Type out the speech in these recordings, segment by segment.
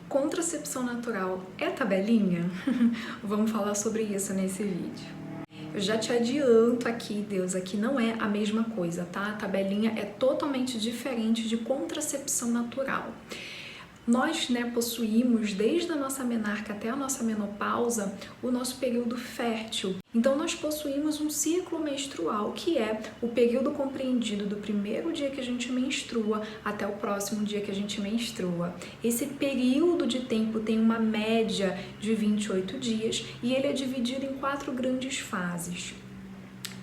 Contracepção natural é tabelinha? Vamos falar sobre isso nesse vídeo. Eu já te adianto aqui, Deus, aqui não é a mesma coisa, tá? A tabelinha é totalmente diferente de contracepção natural. Nós, possuímos desde a nossa menarca até a nossa menopausa o nosso período fértil. Então nós possuímos um ciclo menstrual, que é o período compreendido do primeiro dia que a gente menstrua até o próximo dia que a gente menstrua. Esse período de tempo tem uma média de 28 dias e ele é dividido em 4 grandes fases: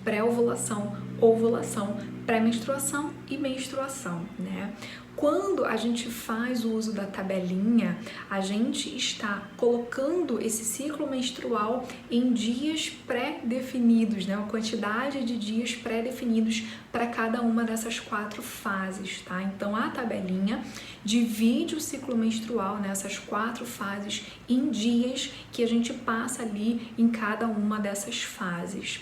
pré-ovulação, ovulação, pré-menstruação e menstruação, né? Quando a gente faz o uso da tabelinha, a gente está colocando esse ciclo menstrual em dias pré-definidos, né? Uma quantidade de dias pré-definidos para cada uma dessas 4 fases, tá? Então a tabelinha divide o ciclo menstrual nessas 4 fases em dias que a gente passa ali em cada uma dessas fases.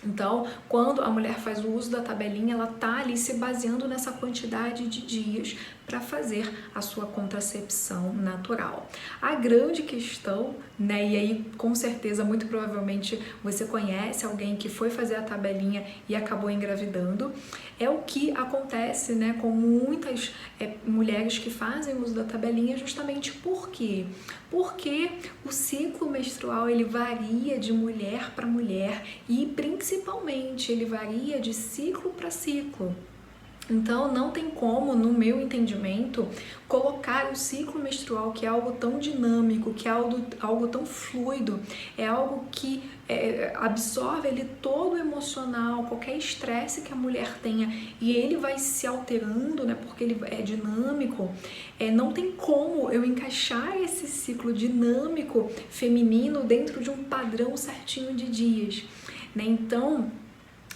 Então, quando a mulher faz o uso da tabelinha, ela tá ali se baseando nessa quantidade de dias para fazer a sua contracepção natural. A grande questão, e aí com certeza, muito provavelmente você conhece alguém que foi fazer a tabelinha e acabou engravidando, é o que acontece, com muitas mulheres que fazem uso da tabelinha, justamente por quê? Porque o ciclo menstrual ele varia de mulher para mulher e principalmente ele varia de ciclo para ciclo. Então não tem como, no meu entendimento, colocar o ciclo menstrual, que é algo tão dinâmico, que é algo tão fluido, é algo que absorve ele todo o emocional, qualquer estresse que a mulher tenha, e ele vai se alterando, porque ele é dinâmico. Não tem como eu encaixar esse ciclo dinâmico feminino dentro de um padrão certinho de dias, Então,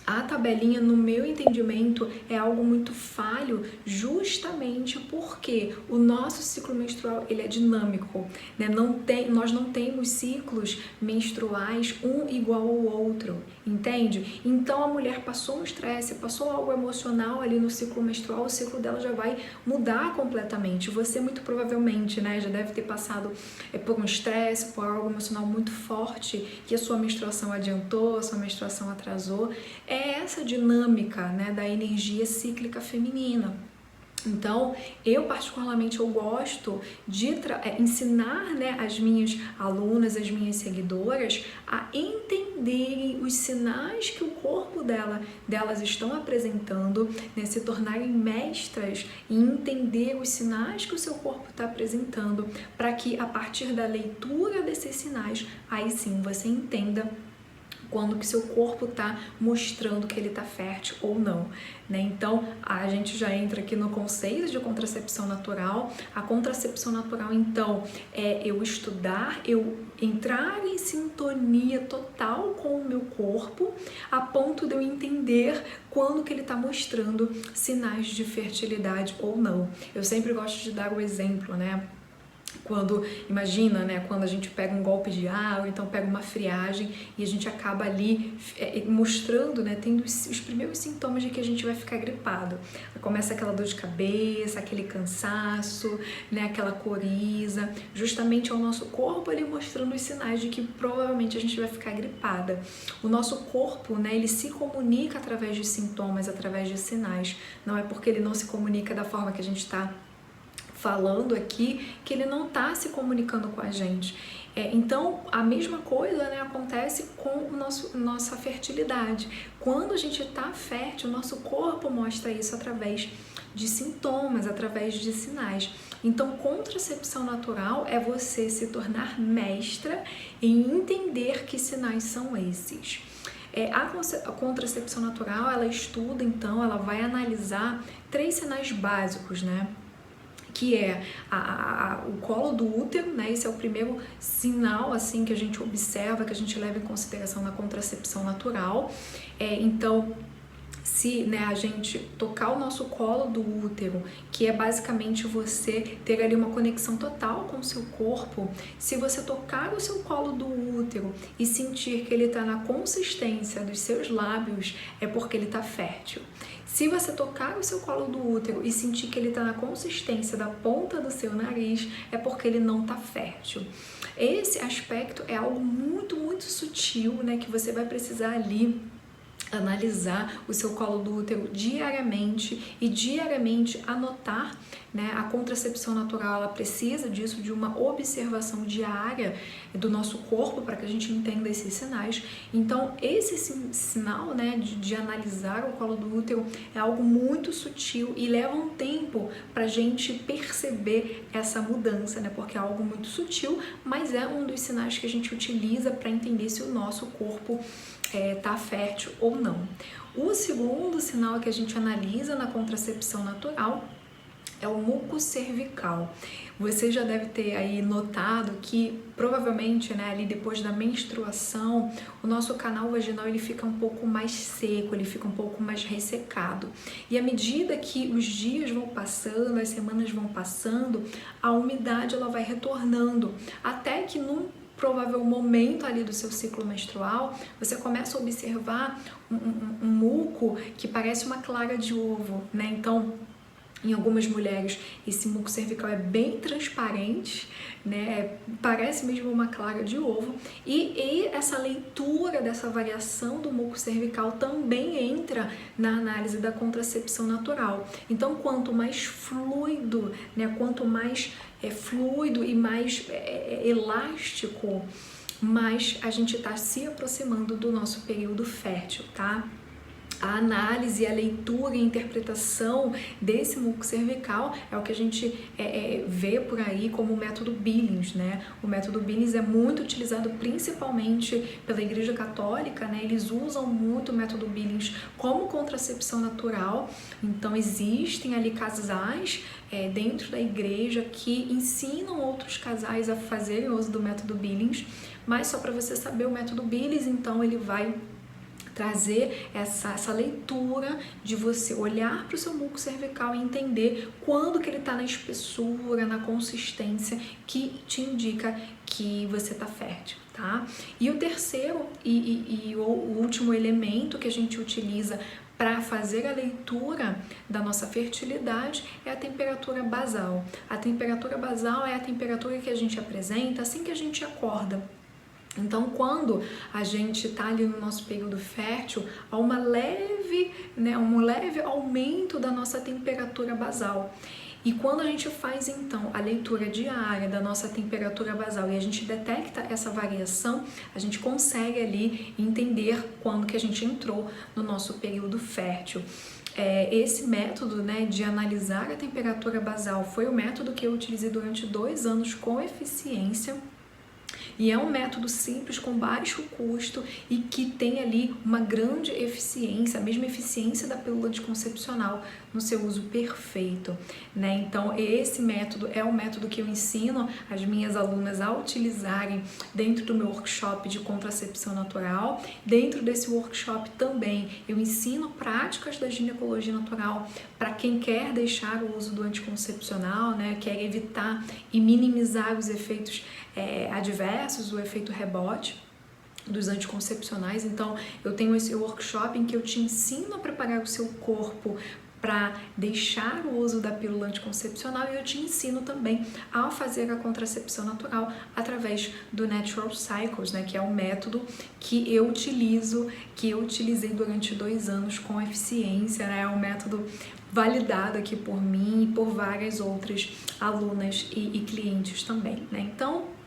a tabelinha, no meu entendimento, é algo muito falho, justamente porque o nosso ciclo menstrual ele é dinâmico, nós não temos ciclos menstruais um igual ao outro, entende? Então a mulher passou um estresse, passou algo emocional ali no ciclo menstrual, o ciclo dela já vai mudar completamente. Você muito provavelmente, já deve ter passado por um estresse, por algo emocional muito forte, que a sua menstruação adiantou, a sua menstruação atrasou. É essa dinâmica, da energia cíclica feminina. Então, eu particularmente gosto de ensinar, as minhas alunas, as minhas seguidoras a entenderem os sinais que o corpo delas estão apresentando, se tornarem mestras e entender os sinais que o seu corpo está apresentando, para que a partir da leitura desses sinais, aí sim você entenda quando que seu corpo está mostrando que ele está fértil ou não, Então, a gente já entra aqui no conceito de contracepção natural. A contracepção natural, então, é eu estudar, eu entrar em sintonia total com o meu corpo, a ponto de eu entender quando que ele está mostrando sinais de fertilidade ou não. Eu sempre gosto de dar o exemplo, Quando, imagina, quando a gente pega um golpe de ar, ou então pega uma friagem e a gente acaba ali mostrando, tendo os primeiros sintomas de que a gente vai ficar gripado. Começa aquela dor de cabeça, aquele cansaço, aquela coriza, justamente é o nosso corpo ali mostrando os sinais de que provavelmente a gente vai ficar gripada. O nosso corpo, ele se comunica através de sintomas, através de sinais. Não é porque ele não se comunica da forma que a gente está falando aqui, que ele não está se comunicando com a gente. Então, a mesma coisa acontece com nossa fertilidade. Quando a gente está fértil, o nosso corpo mostra isso através de sintomas, através de sinais. Então, contracepção natural é você se tornar mestra em entender que sinais são esses. A contracepção natural, ela estuda, então, ela vai analisar 3 sinais básicos, que é o colo do útero, Esse é o primeiro sinal, assim, que a gente observa, que a gente leva em consideração na contracepção natural. Então, se, né, a gente tocar o nosso colo do útero, que é basicamente você ter ali uma conexão total com o seu corpo, se você tocar o seu colo do útero e sentir que ele está na consistência dos seus lábios, é porque ele está fértil. Se você tocar o seu colo do útero e sentir que ele está na consistência da ponta do seu nariz, é porque ele não está fértil. Esse aspecto é algo muito, muito sutil, né, que você vai precisar ali analisar o seu colo do útero diariamente e diariamente anotar, né? A contracepção natural, ela precisa disso, de uma observação diária do nosso corpo para que a gente entenda esses sinais. Então, esse sinal, né, de analisar o colo do útero é algo muito sutil e leva um tempo para a gente perceber essa mudança, né? Porque é algo muito sutil, mas é um dos sinais que a gente utiliza para entender se o nosso corpo tá fértil ou não. O segundo sinal que a gente analisa na contracepção natural é o muco cervical. Você já deve ter aí notado que provavelmente, né, ali depois da menstruação, o nosso canal vaginal ele fica um pouco mais seco, ele fica um pouco mais ressecado. E à medida que os dias vão passando, as semanas vão passando, a umidade ela vai retornando, até que num provável momento ali do seu ciclo menstrual, você começa a observar um muco que parece uma clara de ovo, né? Então, em algumas mulheres, esse muco cervical é bem transparente, né? Parece mesmo uma clara de ovo. E essa leitura dessa variação do muco cervical também entra na análise da contracepção natural. Então, quanto mais fluido, né? Quanto mais fluido e mais elástico, mais a gente está se aproximando do nosso período fértil, tá? A análise, a leitura e a interpretação desse muco cervical é o que a gente vê por aí como o método Billings, né? O método Billings é muito utilizado principalmente pela Igreja Católica, né? Eles usam muito o método Billings como contracepção natural. Então existem ali casais dentro da igreja que ensinam outros casais a fazerem uso do método Billings, mas só para você saber, o método Billings, então, ele vai trazer essa leitura de você olhar para o seu muco cervical e entender quando que ele está na espessura, na consistência que te indica que você está fértil, tá? E o terceiro e o último elemento que a gente utiliza para fazer a leitura da nossa fertilidade é a temperatura basal. A temperatura basal é a temperatura que a gente apresenta assim que a gente acorda. Então, quando a gente está ali no nosso período fértil, há um leve aumento da nossa temperatura basal. E quando a gente faz, então, a leitura diária da nossa temperatura basal e a gente detecta essa variação, a gente consegue ali entender quando que a gente entrou no nosso período fértil. Esse método, né, de analisar a temperatura basal foi o método que eu utilizei durante 2 anos com eficiência. E é um método simples, com baixo custo e que tem ali uma grande eficiência, a mesma eficiência da pílula anticoncepcional no seu uso perfeito, né? Então, esse método é o método que eu ensino as minhas alunas a utilizarem dentro do meu workshop de contracepção natural. Dentro desse workshop também eu ensino práticas da ginecologia natural para quem quer deixar o uso do anticoncepcional, né? Quer evitar e minimizar os efeitos adversos, o efeito rebote dos anticoncepcionais. Então, eu tenho esse workshop em que eu te ensino a preparar o seu corpo para deixar o uso da pílula anticoncepcional e eu te ensino também a fazer a contracepção natural através do Natural Cycles, né, que é um método que eu utilizei durante 2 anos com eficiência, né, é um método validado aqui por mim e por várias outras alunas e clientes também, né? Então,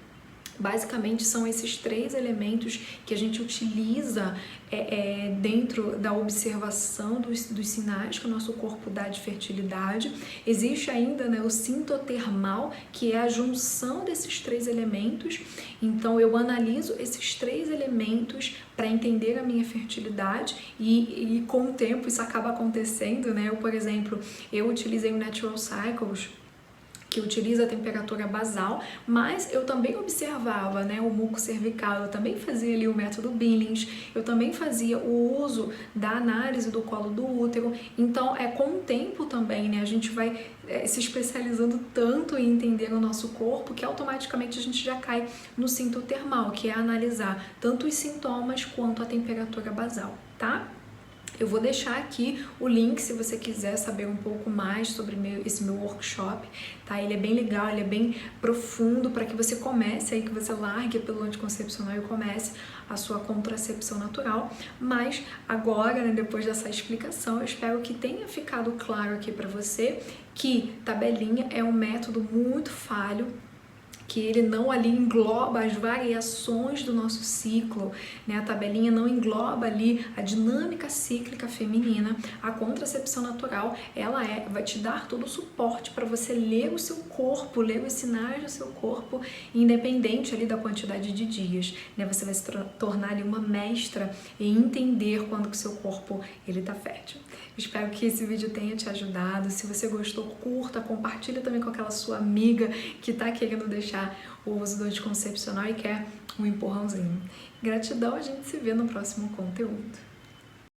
basicamente são esses 3 elementos que a gente utiliza dentro da observação dos sinais que o nosso corpo dá de fertilidade. Existe ainda, né, o sintotermal, que é a junção desses 3 elementos. Então eu analiso esses 3 elementos para entender a minha fertilidade e com o tempo isso acaba acontecendo, né? Eu, por exemplo, eu utilizei o Natural Cycles, que utiliza a temperatura basal, mas eu também observava, né, o muco cervical, eu também fazia ali o método Billings, eu também fazia o uso da análise do colo do útero. Então, com o tempo também, né, a gente vai se especializando tanto em entender o nosso corpo que automaticamente a gente já cai no sintotermal, que é analisar tanto os sintomas quanto a temperatura basal, tá? Eu vou deixar aqui o link se você quiser saber um pouco mais sobre esse meu workshop, tá? Ele é bem legal, ele é bem profundo para que você comece aí, que você largue pelo anticoncepcional e comece a sua contracepção natural. Mas agora, né, depois dessa explicação, eu espero que tenha ficado claro aqui para você que tabelinha é um método muito falho, que ele não ali engloba as variações do nosso ciclo, né? A tabelinha não engloba ali a dinâmica cíclica feminina. A contracepção natural, ela vai te dar todo o suporte para você ler o seu corpo, ler os sinais do seu corpo, independente ali da quantidade de dias, né? Você vai se tornar ali uma mestra em entender quando que o seu corpo ele tá fértil. Espero que esse vídeo tenha te ajudado. Se você gostou, curta, compartilha também com aquela sua amiga que tá querendo deixar o uso do anticoncepcional e quer um empurrãozinho. Gratidão, a gente se vê no próximo conteúdo.